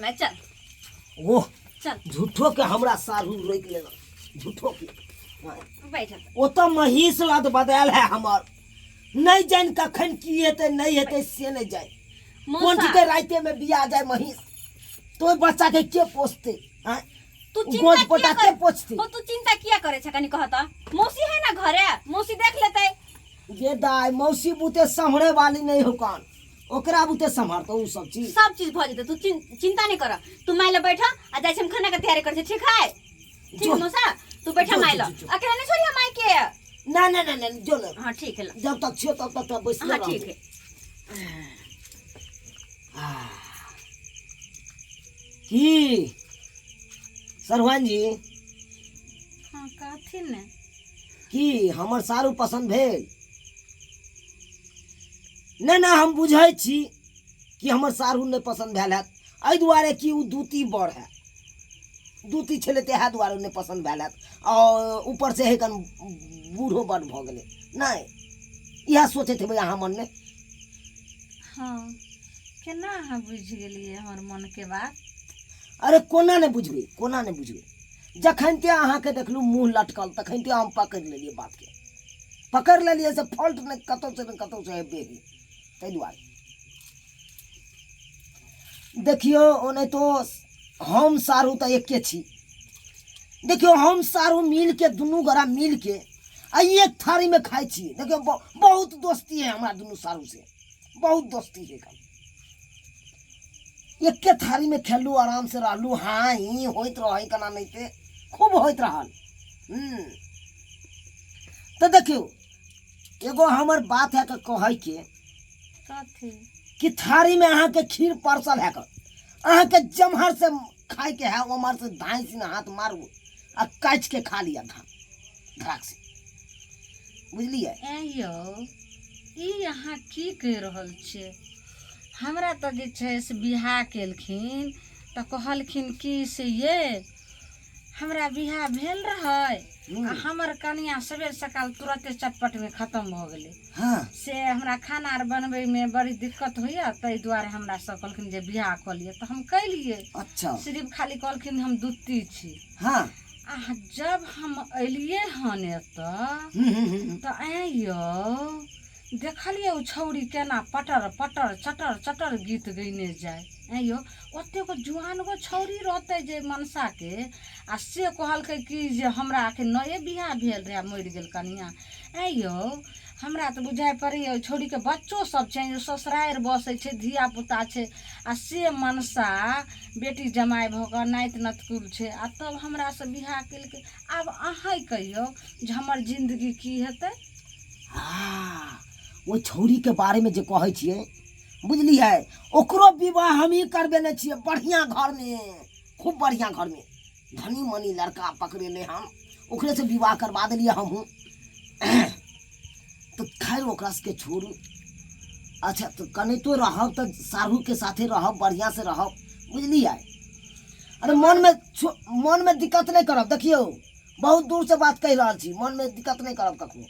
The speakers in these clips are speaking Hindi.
में चल। ओह चल झूठो के हमरा सारू रोक लेना झूठो के बैठ। ओ तो महीस लद बदल है हमर नहीं जान कखन की हेते नहीं हेते से नहीं जाए कोन के राते में बिया जाए महीस तो बच्चा के पोसते हैं तू गोद पोटा के पोछते तू चिंता किया करे छ कनी कहता मौसी है ना घरे मौसी देख लेते ये दाई मौसी बुते संभरे वाली नहीं हो कान ओकरा बुते संभारतो उ सब चीज भ जेते तू चिंता नहीं कर तू माइले बैठ आ जाय हम खाना के तैयारी कर ठीक है ठीक है मौसा तू बैठा माइले अकेला नहीं छोड़ी माई के ना ना ना ना जो ना हां ठीक है जब तक छियो तब तक तो बैठ हां ठीक है की सरवान जी हां काथी ने की हमर सारू पसंद भेल ना ना हम बुझै छी कि हमर सारू ने पसंद भेल है एहि दुआरे कि उ दूती बड़ है दूती छले ते है दुआरे ने पसंद भेल है और ऊपर से है कन बूढ़ो बड़ भ गेले नहीं यह सोचे थे अहाँ मन में हां केना हम बुझ गेलिए हमर मन के बात अरे कोना ने बुझबे जखन ते अहाँ के देखलू मुंह लटकल तखन ते हम पकड़ लेलिए बात के पकड़ लेलिए से फॉल्ट ने कतौ से हेबे तै दुआरे देखियो ओने तो हम सारू तो एके छी देखियो हम सारू मिल के दुनू गोरा मिल के आ एक थारी में खाई छी देखियो बहुत दोस्ती है हमारा दुनू सारू से बहुत दोस्ती है एक के थारी में खेलू आराम से रहलू हाँ ही होइत रहे कना नहीं ते खूब होइत रहल तो देखियो एगो हमर बात है कहे के कथी कि थारी में अहाँ के खीर परसल है अहाँ के जमहर से खाए के है उमर से धाई से हाथ मारू आ काट के खा लिया धड़ाक से बुझलिए यो ई यहाँ की कह रहल छे हमरा तो जे छे से बियाह केलखिन तो कहलखिन कि से ये हमरा बियाह भेल रहे हमर कनिया सवेर सकाल तुरंते चटपट में खत्म भ गेले हाँ से हमरा खाना आर बनबे में बड़ी दिक्कत होइया तै दुआरे हमरा सब कहलखिन जे बियाह क लिए तो हम कैलिए अच्छा सिर्फ खाली कहलखिन हम दुत्ती छी हाँ आ जब हम अलिए हन तो आइयो देखलिए उ छौरी केना पटर पटर चटर चटर गीत गईने जाए आइयो ओते को जुआन गो छौरी रहते जे मनसा के आ से कहलकै कि जे हमरा आखिर नए बियाह भेल रहे मर गेल कनिया आइयो हमरा तो बुझाय पड़े छौरी के बच्चो सब छै ससुरार बसे छै धिया पुता छै आ से मनसा बेटी जमाई भक नाइत नतकुल छै आ तब हमरा से बियाह केलकै आब अहाँ कहियो जे हमर जिंदगी की हेतै वो छौरी के बारे में जो कहे छिए बुझली है ओकरो विवाह हम ही करबेने छिए बढ़िया घर में खूब बढ़िया घर में धनी मनी लड़का पकड़े ले हम ओकरे से विवाह करवा दिलिए हम तो खैर ओकरा के छोड़ू अच्छा तो कने तो रहब तो सारू के साथे रहब बढ़िया से रहब बुझली है अरे मन में दिक्कत नहीं करब देखियो बहुत दूर से बात कह रहा छी मन में दिक्कत नहीं करब कखनो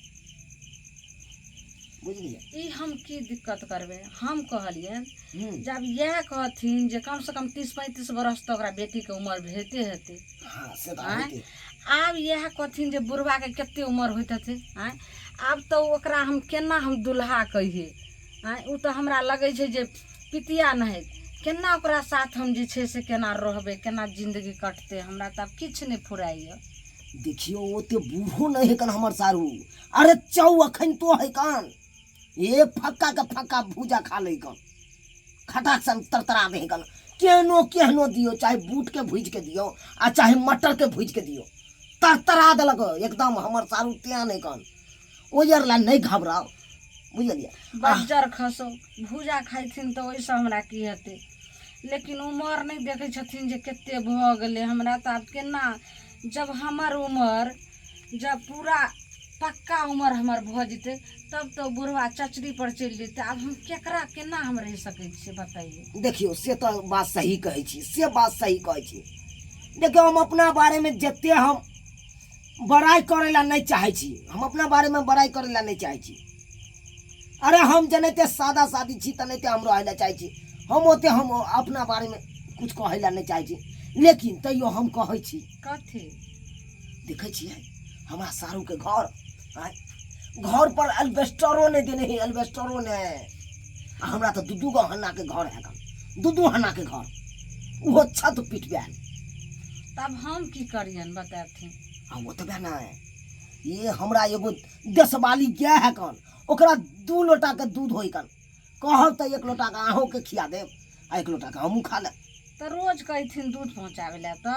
बुझलिए हम की दिक्कत करबे हम कहलिए जब यह कहथिन जे कम से कम 30-35 बरस तक बेटी के उम्र भेते हेते हाँ से तो आब यह कहथिन जे बुढ़वा के केते उम्र होइत हेते आब तो ओकरा हम केना हम दुल्हा कहिए उ तो हमरा लगे छे जे पितिया नहीं केना ओकरा साथ हम जे छे से केना रहबे केना जिंदगी कटते हमरा तब किछ नहीं फुराइए देखियो ओते बूढ़ो नहीं है कन हमर सारू अरे चौ अखन तो है कान ये फक्का का फक्का भूजा खा ले कन खटाक सन तरतरा दे कन केहनो दियो चाहे बूट के भूज के दियो आ चाहे मटर के भूज के दियो तरतरा देलक एकदम हमर सारू त्या नहीं कन ओजर ला नहीं घबराओ बुझलिए बज्जर खसो भूजा खाइथिन तो ओइसे हमरा की हेते लेकिन उमर नहीं देखे छथिन जे केते भ गेले हमरा त आब केना जब हमर उमर जब पूरा पक्का उमर हमर भ जते तब तो बुढ़वा चचरी पर चल जेते अब हम केकरा केना हम रह सकै छी बताइए देखियो से तो बात सही कहै छी से बात सही कहै छी देखियो हम अपना बारे में जते हम बड़ाई करे ला नहीं चाहे छी हम अपना बारे में बड़ाई करे ला नहीं चाहे छी अरे हम जनेते सादा सादी छी तनेते हम रहे ला चाहे छी हम ओते हम अपना बारे में कुछ कहै ला नहीं चाहे छी, लेकिन तैयो हम कहै छी। कथी? देखे छियै हमरा सारू के घर, आय घर पर एल्बेस्टरो नहीं देने है, एल्बेस्टरो ने। हमरा तो दू गो हन्ना के घर है, दू हन्ना के घर, वो छत पिटबैल। तब हम की करियन बताथिन? हम ओतबे ना है, ये हमरा एगो 10 वाली गाय है कन, ओकरा 2 लोटा के दूध होई कन, कहब तो 1 लोटा के अहों के खिया देब आ 1 लोटा के हमहू खा ले। तो रोज कहथिन दूध पहुँचावे ला। तो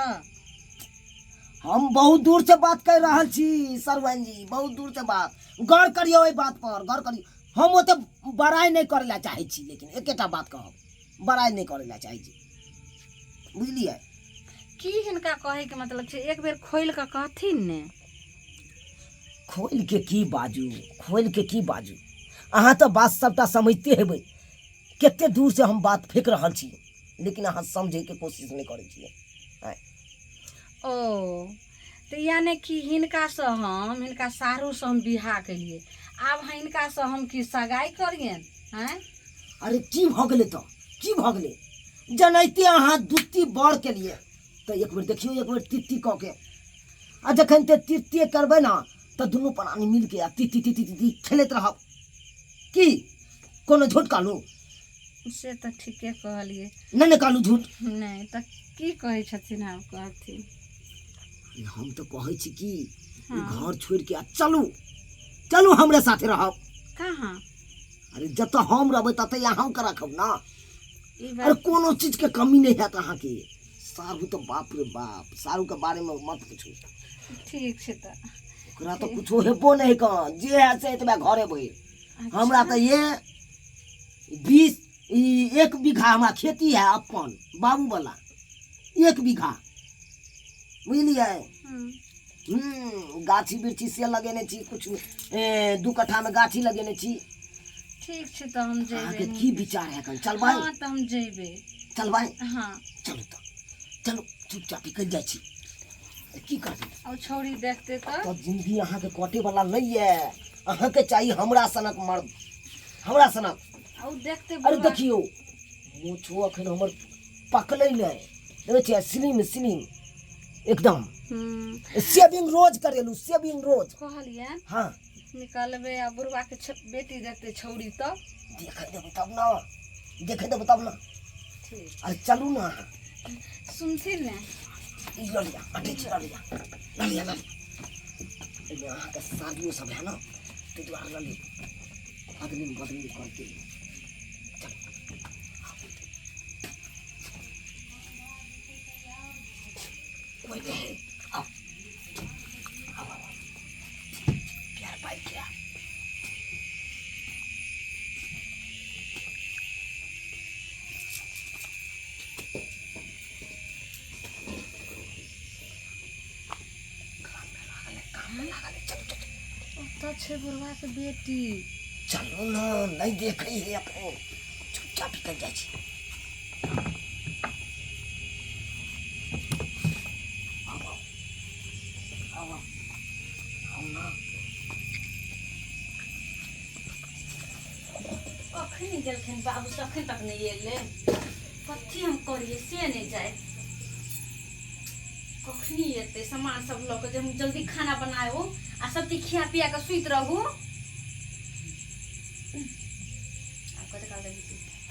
हम बहुत दूर से बात कर रहल छी सरवन जी, बहुत दूर से बात। गौर करियो, एहि बात पर गौर करियो। हम ओते बड़ाई नहीं करे ला चाहे छी, लेकिन एकेटा बात कहब, बड़ाई नहीं करे ला चाहे छी, बुझलिए? की हिनका कहे के मतलब छै? एक बेर खोल के कहथिन ने। खोल के की बाजू, खोल के की बाजू? अहाँ तो बात सबटा समझते हेबै, केते दूर से हम बात फेंक रहल छी, लेकिन अहाँ समझे के कोशिश नहीं करे छियै। ओ तो यानी कि हिनका से हिनका सारू से हम बिहा केलिए, आब हिनका से हम की सगाई करियन? हैं? अरे की भ गेलै तो की भ गेलै? जनैते अहाँ दुत्ती बड़ के लिए तो एक बेर देखियो, एक बेर तित्ती क के, आ जखन ते तित्ती करबै ना तो दुनू प्राणी मिल के तित्ती तित्ती तित्ती खेलैत रहब। की कोनो झूठ कहलू? से तो ठीके कहलिए। नहीं कहलू झूठ? नहीं तो की कहे छथिन? हम कहथिन हम तो कहै छी कि हाँ। घर छोड़ के चलू, चलू हमरे साथे रहब। कहाँ? अरे जत हम रहबै तत अहाँ के रखब ना। ई अरे बात कोनो चीज के कमी नहीं है अहाँ के। सारू तो बाप रे बाप, सारू के बारे में मत पूछू। ठीक छै। तो ओकरा तो कुछो हेबो नहीं कन, जे है से एतबे घरे बैठ। हमरा तो ये 1 बीघा हमरा खेती है अपन बाबू वाला, 1 बीघा, बुझलिए? गाछी बिरछी से लगेने छी, कुछ 2 कट्ठा में गाछी लगेने छी। ठीक छै। तो हम जेबे। आगे की विचार है कन? चलबै? हाँ तो हम जेबे। चलबै? हाँ चलू तो चलू, चुपचाप निकल जाइ छी। की करबै? और छौरी देखते तो जिंदगी अहाँ के कटे वाला नहीं है, अहाँ के चाहिए हमरा सनक मर्द, हमरा सनक। और देखते अरे देखियो मोछो अखन हमर पकले नहीं, देखे छियै स्लिम स्लिम एकदम। शेविंग रोज करेलू, शेविंग रोज। कहलिए हाँ निकलबे आ बुढ़वा के बेटी देखते छौरी तो देखे देबो तब ना, देखे देबो तब ना। ठीक। अरे चलू ना, सुनथिन ने। ई ल लिया, अटे चला लिया, ल लिया, ल लिया। ये अहाँ के शादियों सब है ना, तो द्वार ल लिया, अदली बदली करके। कोई नहीं, आओ, आओ, आओ, प्यार पाई क्या? तो छे बुढ़वा के बेटी। चलो ना, नहीं देखे है अपने, चुपचाप निकल जाए छी। अखनी गेलखिन बाबू से, अखन तक नहीं एले। कथी हम करिए से नहीं जाए, कखनी एते सामान सब ल के जे हम जल्दी खाना बनाओ आ सब चीज खिया पिया के सुइत रहू। अब कते काल